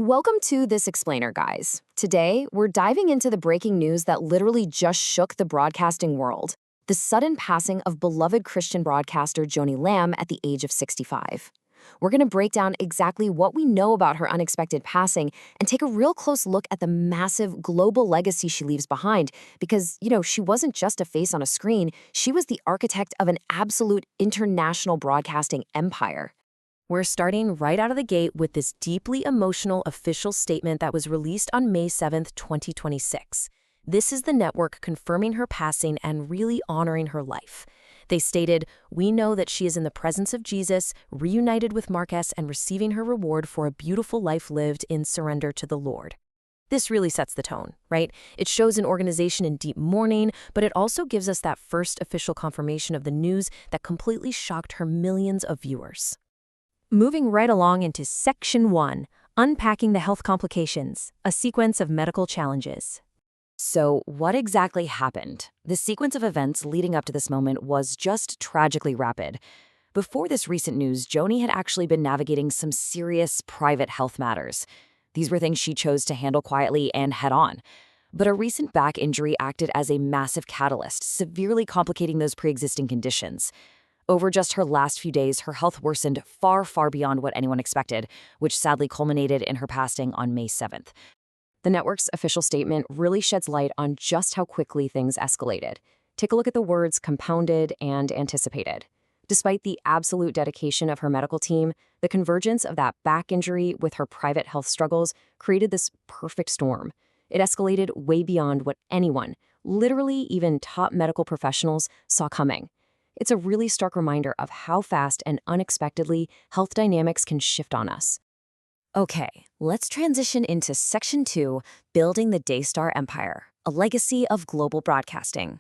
Welcome to This Explainer, guys. Today, we're diving into the breaking news that literally just shook the broadcasting world: the sudden passing of beloved Christian broadcaster Joni Lamb at the age of 65. We're going to break down exactly what we know about her unexpected passing and take a real close look at the massive global legacy she leaves behind because, she wasn't just a face on a screen, she was the architect of an absolute international broadcasting empire. We're starting right out of the gate with this deeply emotional official statement that was released on May 7th, 2026. This is the network confirming her passing and really honoring her life. They stated, "We know that she is in the presence of Jesus, reunited with Marcus and receiving her reward for a beautiful life lived in surrender to the Lord." This really sets the tone, right? It shows an organization in deep mourning, but it also gives us that first official confirmation of the news that completely shocked her millions of viewers. Moving right along into Section 1, Unpacking the Health Complications, a sequence of medical challenges. So, what exactly happened? The sequence of events leading up to this moment was just tragically rapid. Before this recent news, Joni had actually been navigating some serious private health matters. These were things she chose to handle quietly and head on. But a recent back injury acted as a massive catalyst, severely complicating those pre-existing conditions. Over just her last few days, her health worsened far, far beyond what anyone expected, which sadly culminated in her passing on May 7th. The network's official statement really sheds light on just how quickly things escalated. Take a look at the words compounded and anticipated. Despite the absolute dedication of her medical team, the convergence of that back injury with her private health struggles created this perfect storm. It escalated way beyond what anyone, literally even top medical professionals, saw coming. It's a really stark reminder of how fast and unexpectedly health dynamics can shift on us. Okay, let's transition into Section 2, Building the Daystar Empire, a legacy of global broadcasting.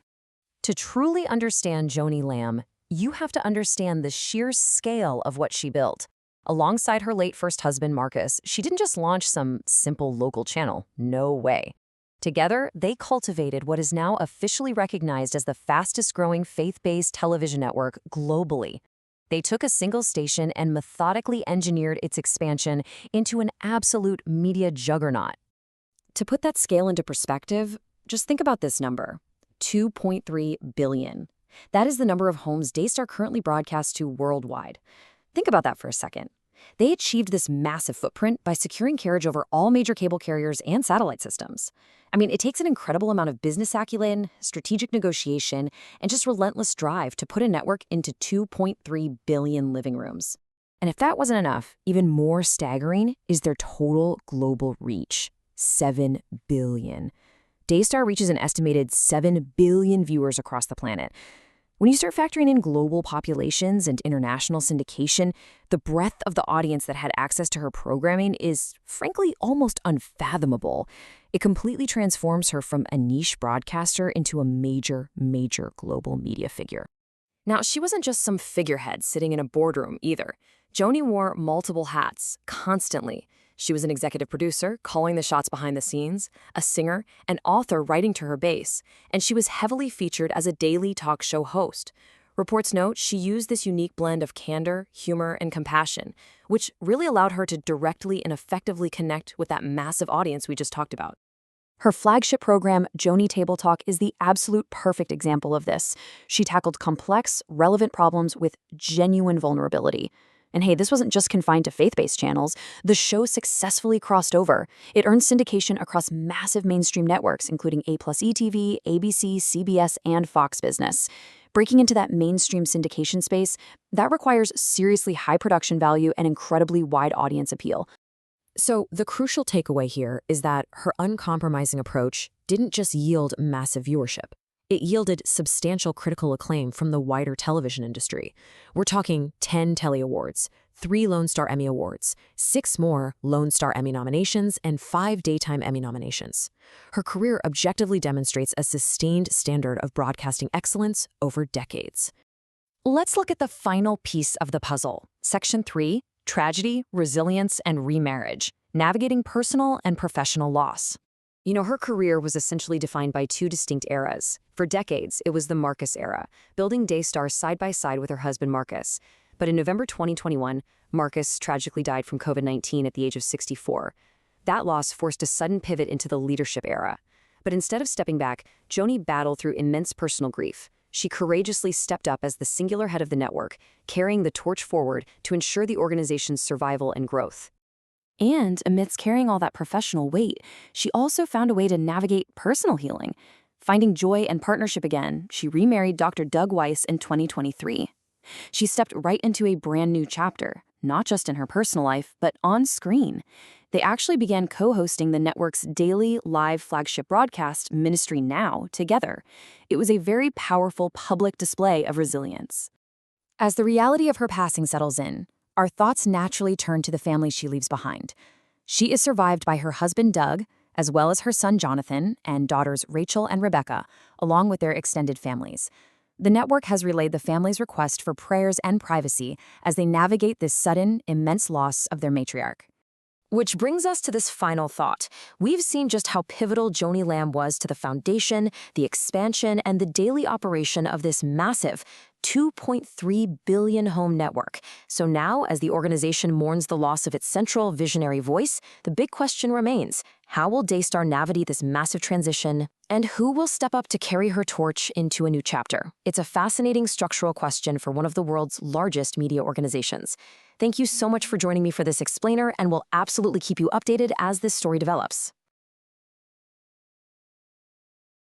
To truly understand Joni Lamb, you have to understand the sheer scale of what she built. Alongside her late first husband, Marcus, she didn't just launch some simple local channel. No way. Together, they cultivated what is now officially recognized as the fastest-growing faith-based television network globally. They took a single station and methodically engineered its expansion into an absolute media juggernaut. To put that scale into perspective, just think about this number: 2.3 billion. That is the number of homes Daystar currently broadcasts to worldwide. Think about that for a second. They achieved this massive footprint by securing carriage over all major cable carriers and satellite systems. It takes an incredible amount of business acumen, strategic negotiation, and just relentless drive to put a network into 2.3 billion living rooms. And if that wasn't enough, even more staggering is their total global reach: 7 billion. Daystar reaches an estimated 7 billion viewers across the planet. When you start factoring in global populations and international syndication, the breadth of the audience that had access to her programming is, frankly, almost unfathomable. It completely transforms her from a niche broadcaster into a major, major global media figure. Now, she wasn't just some figurehead sitting in a boardroom either. Joni wore multiple hats, constantly. She was an executive producer, calling the shots behind the scenes, a singer, an author writing to her base, and she was heavily featured as a daily talk show host. Reports note she used this unique blend of candor, humor, and compassion, which really allowed her to directly and effectively connect with that massive audience we just talked about. Her flagship program, Joni Table Talk, is the absolute perfect example of this. She tackled complex, relevant problems with genuine vulnerability. And hey, this wasn't just confined to faith-based channels. The show successfully crossed over. It earned syndication across massive mainstream networks, including A+E TV, ABC, CBS, and Fox Business. Breaking into that mainstream syndication space, that requires seriously high production value and incredibly wide audience appeal. So the crucial takeaway here is that her uncompromising approach didn't just yield massive viewership. It yielded substantial critical acclaim from the wider television industry. We're talking 10 Telly Awards, 3 Lone Star Emmy Awards, 6 more Lone Star Emmy nominations, and 5 Daytime Emmy nominations. Her career objectively demonstrates a sustained standard of broadcasting excellence over decades. Let's look at the final piece of the puzzle, Section 3, Tragedy, Resilience, and Remarriage, Navigating Personal and Professional Loss. Her career was essentially defined by 2 distinct eras. For decades, it was the Marcus era, building Daystar side by side with her husband Marcus. But in November 2021, Marcus tragically died from COVID-19 at the age of 64. That loss forced a sudden pivot into the leadership era. But instead of stepping back, Joni battled through immense personal grief. She courageously stepped up as the singular head of the network, carrying the torch forward to ensure the organization's survival and growth. And amidst carrying all that professional weight, she also found a way to navigate personal healing. Finding joy and partnership again, she remarried Dr. Doug Weiss in 2023. She stepped right into a brand new chapter, not just in her personal life, but on screen. They actually began co-hosting the network's daily live flagship broadcast, Ministry Now, together. It was a very powerful public display of resilience. As the reality of her passing settles in, our thoughts naturally turn to the family she leaves behind. She is survived by her husband, Doug, as well as her son, Jonathan, and daughters Rachel and Rebecca, along with their extended families. The network has relayed the family's request for prayers and privacy as they navigate this sudden, immense loss of their matriarch. Which brings us to this final thought. We've seen just how pivotal Joni Lamb was to the foundation, the expansion, and the daily operation of this massive 2.3 billion home network. So now, as the organization mourns the loss of its central visionary voice, the big question remains: how will Daystar navigate this massive transition, and who will step up to carry her torch into a new chapter? It's a fascinating structural question for one of the world's largest media organizations. Thank you so much for joining me for this explainer, and we'll absolutely keep you updated as this story develops.